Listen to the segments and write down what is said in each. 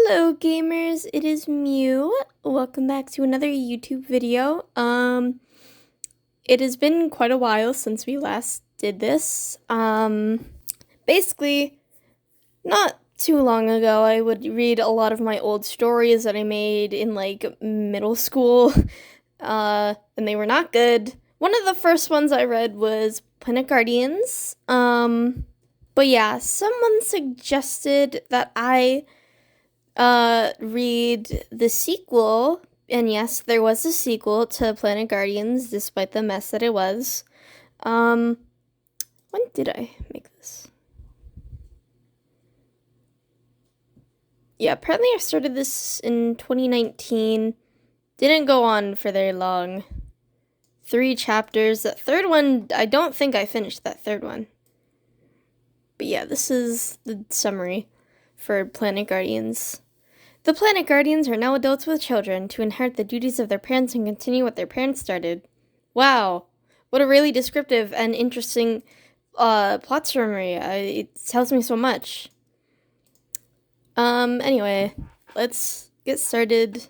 Hello gamers, it is Mew. Welcome back to another YouTube video. It has been quite a while since we last did this. Basically, not too long ago, I would read a lot of my old stories that I made in like middle school. And they were not good. One of the first ones I read was Planet Guardians. But yeah, someone suggested that I read the sequel, and yes, there was a sequel to Planet Guardians, despite the mess that it was. When did I make this? Yeah, apparently I started this in 2019. Didn't go on for very long. 3 chapters. That third one, I don't think I finished that third one. But yeah, this is the summary for Planet Guardians. The Planet Guardians are now adults with children to inherit the duties of their parents and continue what their parents started. Wow, what a really descriptive and interesting plot summary. It tells me so much. Anyway, let's get started.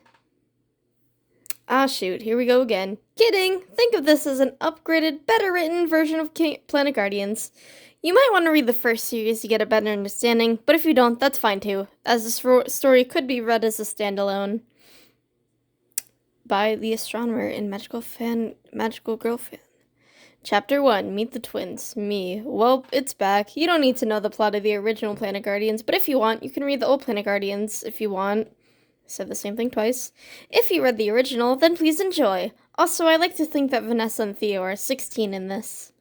Ah, shoot, here we go again. Kidding! Think of this as an upgraded, better written version of Planet Guardians. You might want to read the first series to get a better understanding, but if you don't, that's fine too, as the story could be read as a standalone. By the astronomer and magical girl fan. Chapter 1, Meet the Twins. Me. Well, it's back. You don't need to know the plot of the original Planet Guardians, but if you want, you can read the old Planet Guardians if you want. I said the same thing twice. If you read the original, then please enjoy. Also, I like to think that Vanessa and Theo are 16 in this.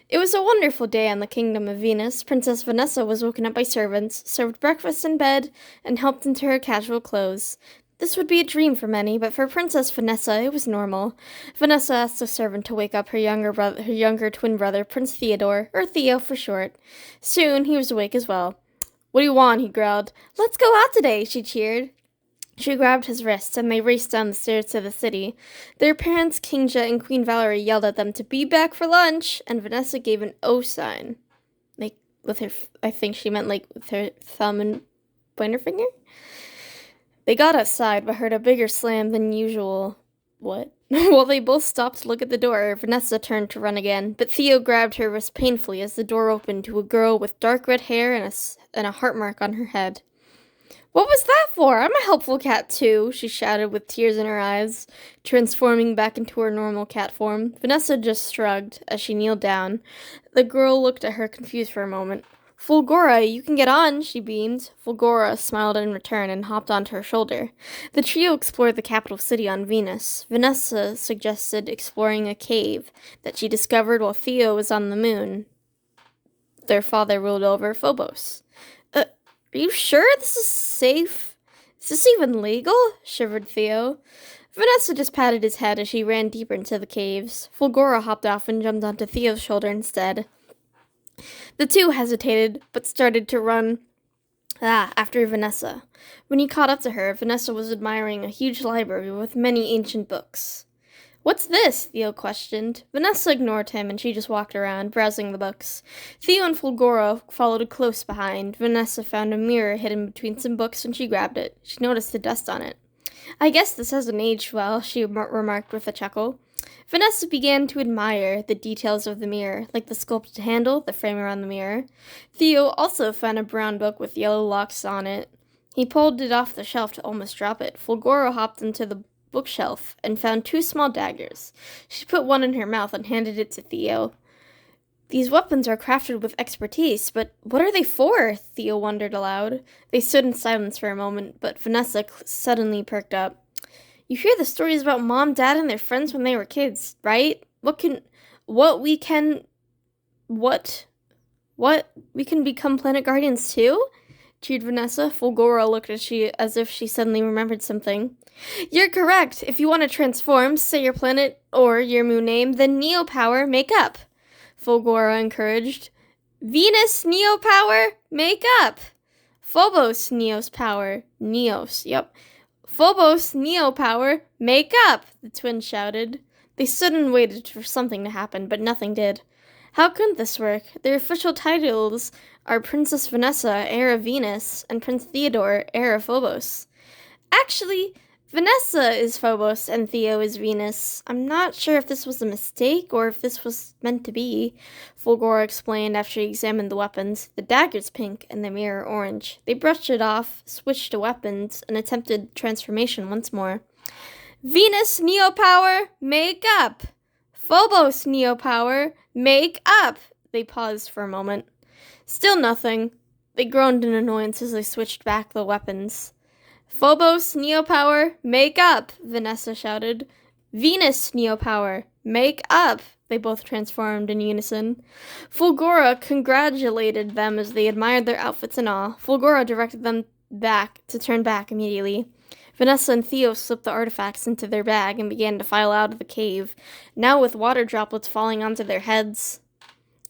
It was a wonderful day on the kingdom of Venus. Princess Vanessa was woken up by servants, served breakfast in bed, and helped into her casual clothes. This would be a dream for many, but for Princess Vanessa, it was normal. Vanessa asked a servant to wake up her younger twin brother, Prince Theodore, or Theo for short. Soon, he was awake as well. "What do you want?" he growled. "Let's go out today," she cheered. She grabbed his wrist, and they raced down the stairs to the city. Their parents, King Jet and Queen Valerie, yelled at them to be back for lunch, and Vanessa gave an O sign. Like, with her, I think she meant like with her thumb and pointer finger. They got outside, but heard a bigger slam than usual. What? While they both stopped to look at the door, Vanessa turned to run again, but Theo grabbed her wrist painfully as the door opened to a girl with dark red hair and a heart mark on her head. "What was that for? I'm a helpful cat, too," she shouted with tears in her eyes, transforming back into her normal cat form. Vanessa just shrugged as she kneeled down. The girl looked at her confused for a moment. "Fulgora, you can get on," she beamed. Fulgora smiled in return and hopped onto her shoulder. The trio explored the capital city on Venus. Vanessa suggested exploring a cave that she discovered while Theo was on the moon. Their father ruled over Phobos. "Are you sure this is safe? Is this even legal?" shivered Theo. Vanessa just patted his head as she ran deeper into the caves. Fulgora hopped off and jumped onto Theo's shoulder instead. The two hesitated, but started to run after Vanessa. When he caught up to her, Vanessa was admiring a huge library with many ancient books. "What's this?" Theo questioned. Vanessa ignored him, and she just walked around, browsing the books. Theo and Fulgora followed close behind. Vanessa found a mirror hidden between some books, and she grabbed it. She noticed the dust on it. "I guess this hasn't aged well," she remarked with a chuckle. Vanessa began to admire the details of the mirror, like the sculpted handle, the frame around the mirror. Theo also found a brown book with yellow locks on it. He pulled it off the shelf to almost drop it. Fulgora hopped into the bookshelf and found 2 small daggers. She put one in her mouth and handed it to Theo. "These weapons are crafted with expertise, but what are they for?" Theo wondered aloud. They stood in silence for a moment, but Vanessa suddenly perked up. "You hear the stories about Mom, Dad, and their friends when they were kids, right? We can become Planet Guardians too?" cheered Vanessa. Fulgora looked as if she suddenly remembered something. "You're correct. If you want to transform, say your planet or your moon name, then Neo Power, make up," Fulgora encouraged. "Venus Neo Power, make up." "Phobos Neos Power, Neos, yep. Phobos Neo Power, make up," the twins shouted. They stood and waited for something to happen, but nothing did. How couldn't this work? Their official titles are Princess Vanessa, heir of Venus, and Prince Theodore, heir of Phobos. Actually, Vanessa is Phobos and Theo is Venus. I'm not sure if this was a mistake or if this was meant to be, Fulgora explained after he examined the weapons. The dagger's pink and the mirror orange. They brushed it off, switched to weapons, and attempted transformation once more. Venus Neopower, make up! Phobos Neopower, make up! They paused for a moment. Still nothing. They groaned in annoyance as they switched back the weapons. Phobos Neopower, make up! Vanessa shouted. Venus Neopower, make up! They both transformed in unison. Fulgora congratulated them as they admired their outfits and awe. Fulgora directed them to turn back immediately. Vanessa and Theo slipped the artifacts into their bag and began to file out of the cave, now with water droplets falling onto their heads.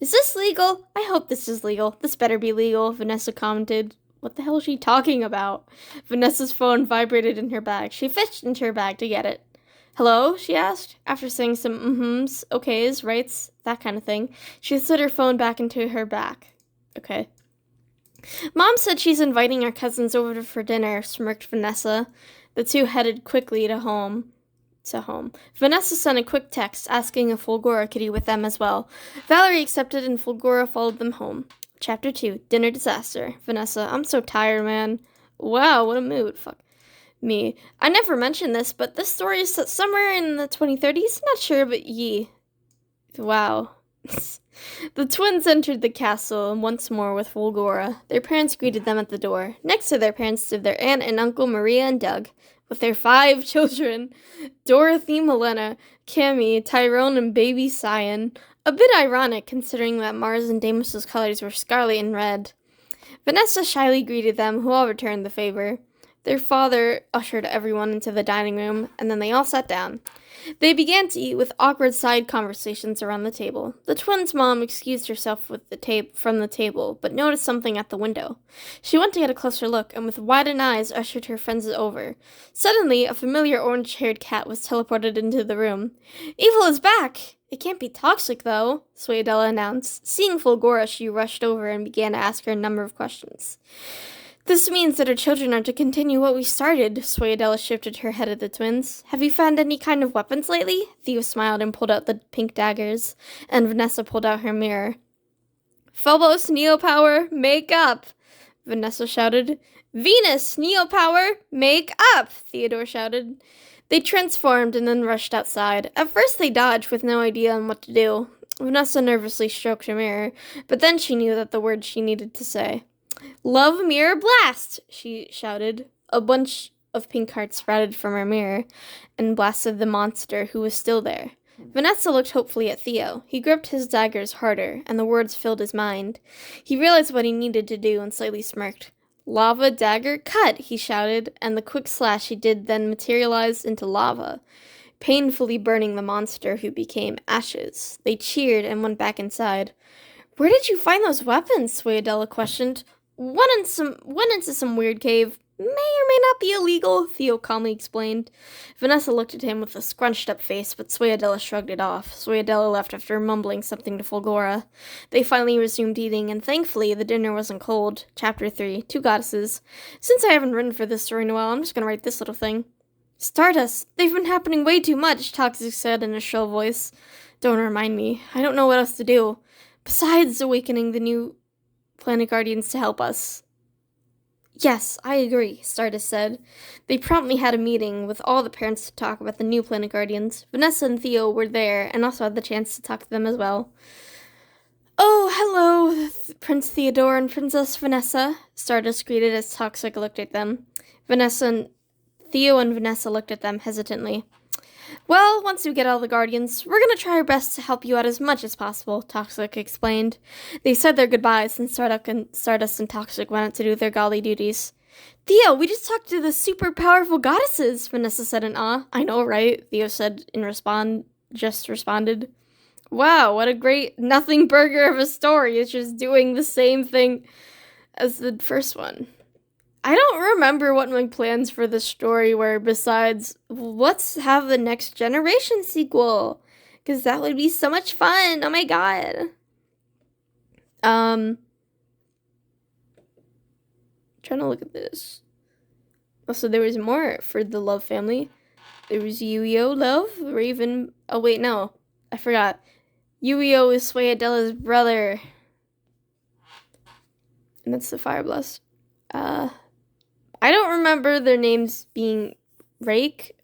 Is this legal? I hope this is legal. This better be legal, Vanessa commented. What the hell is she talking about? Vanessa's phone vibrated in her bag. She fished into her bag to get it. Hello? She asked. After saying some mm-hms, okays, rights, that kind of thing, she slid her phone back into her bag. Okay. Mom said she's inviting our cousins over for dinner, smirked Vanessa. The two headed quickly to home. Vanessa sent a quick text asking if Fulgora could eat with them as well. Valerie accepted and Fulgora followed them home. Chapter 2, Dinner Disaster. Vanessa, I'm so tired, man. Wow, what a mood. Fuck me. I never mentioned this, but this story is set somewhere in the 2030s. Not sure, but wow. The twins entered the castle once more with Fulgora. Their parents greeted them at the door. Next to their parents stood their aunt and uncle Maria and Doug, with their 5 children, Dorothy, Milena, Cammy, Tyrone, and baby Cyan. A bit ironic, considering that Mars and Deimos' colors were scarlet and red. Vanessa shyly greeted them, who all returned the favor. Their father ushered everyone into the dining room, and then they all sat down. They began to eat with awkward side conversations around the table. The twins' mom excused herself from the table, but noticed something at the window. She went to get a closer look, and with widened eyes ushered her friends over. Suddenly, a familiar orange-haired cat was teleported into the room. Evil is back! It can't be toxic, though, Suedella announced. Seeing Fulgora, she rushed over and began to ask her a number of questions. This means that our children are to continue what we started, Suedella shifted her head at the twins. Have you found any kind of weapons lately? Theo smiled and pulled out the pink daggers, and Vanessa pulled out her mirror. Phobos Neopower, make up! Vanessa shouted. Venus Neopower, make up! Theodore shouted. They transformed and then rushed outside. At first they dodged with no idea on what to do. Vanessa nervously stroked her mirror, but then she knew that the word she needed to say. Love mirror blast, she shouted. A bunch of pink hearts sprouted from her mirror and blasted the monster who was still there. Vanessa looked hopefully at Theo. He gripped his daggers harder, and the words filled his mind. He realized what he needed to do and slightly smirked. Lava dagger cut, he shouted, and the quick slash he did then materialized into lava, painfully burning the monster who became ashes. They cheered and went back inside. Where did you find those weapons? Suedella questioned. Went into some weird cave. May or may not be illegal, Theo calmly explained. Vanessa looked at him with a scrunched-up face, but Suedella shrugged it off. Suedella left after mumbling something to Fulgora. They finally resumed eating, and thankfully the dinner wasn't cold. Chapter 3, 2 Goddesses. Since I haven't written for this story in a while, I'm just gonna write this little thing. Stardust! They've been happening way too much, Toxic said in a shrill voice. Don't remind me. I don't know what else to do. Besides awakening the new Planet Guardians to help us. Yes, I agree, Stardust said. They promptly had a meeting with all the parents to talk about the new Planet Guardians. Vanessa and Theo were there and also had the chance to talk to them as well. Oh, hello, Prince Theodore and Princess Vanessa, Stardust greeted as Toxic looked at them. Theo and Vanessa looked at them hesitantly. Well, once we get all the Guardians, we're gonna try our best to help you out as much as possible, Toxic explained. They said their goodbyes, and Stardust and Toxic went out to do their godly duties. Theo, we just talked to the super powerful goddesses, Vanessa said in awe. I know, right? Theo said responded. Wow, what a great nothing burger of a story. It's just doing the same thing as the first one. I don't remember what my plans for this story were besides, let's have the Next Generation sequel, because that would be so much fun. Oh my god. Trying to look at this. Also, there was more for the Love family. There was Yu-Gi-Oh! Love, Raven. Oh, wait, no. I forgot. Yu-Gi-Oh! is Suedella's brother. And that's the Fire Blast. I don't remember their names being Rake.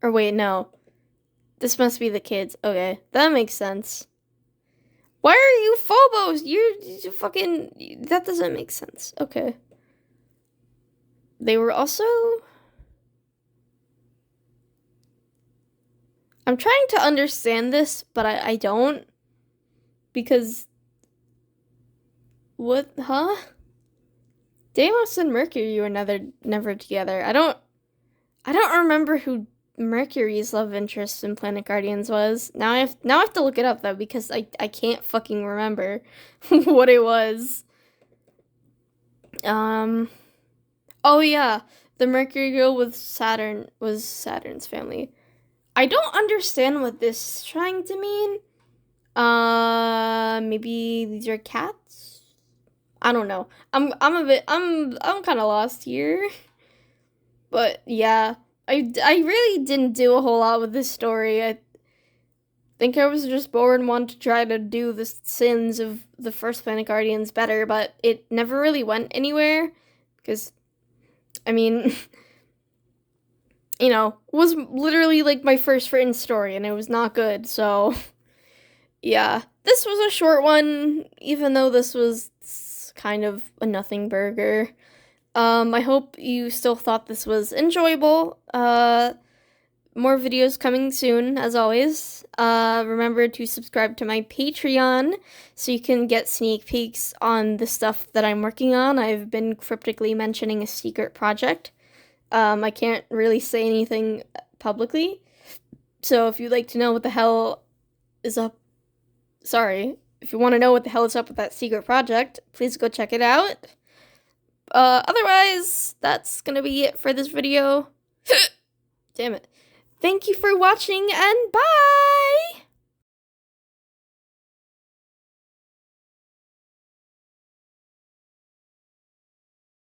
Or wait, no. This must be the kids. Okay, that makes sense. Why are you Phobos? You're fucking... That doesn't make sense. Okay. They were also... I'm trying to understand this, but I don't. Because... What? Huh? Deimos and Mercury were never together. I don't remember who Mercury's love interest in Planet Guardians was. Now I have to look it up though, because I can't fucking remember what it was. Oh yeah, the Mercury girl with Saturn was Saturn's family. I don't understand what this is trying to mean. Maybe these are cats? I don't know. I'm kind of lost here. But yeah, I really didn't do a whole lot with this story. I think I was just bored and wanted to try to do the sins of the first Planet Guardians better, but it never really went anywhere. Because, I mean, you know, it was literally like my first written story and it was not good, so yeah. This was a short one, even though this was kind of a nothing burger. I hope you still thought this was enjoyable. More videos coming soon, as always. Remember to subscribe to my Patreon so you can get sneak peeks on the stuff that I'm working on. I've been cryptically mentioning a secret project. I can't really say anything publicly. So if you'd like to know what the hell is up... Sorry. If you want to know what the hell is up with that secret project, please go check it out. Otherwise, that's gonna be it for this video. Damn it. Thank you for watching, and bye!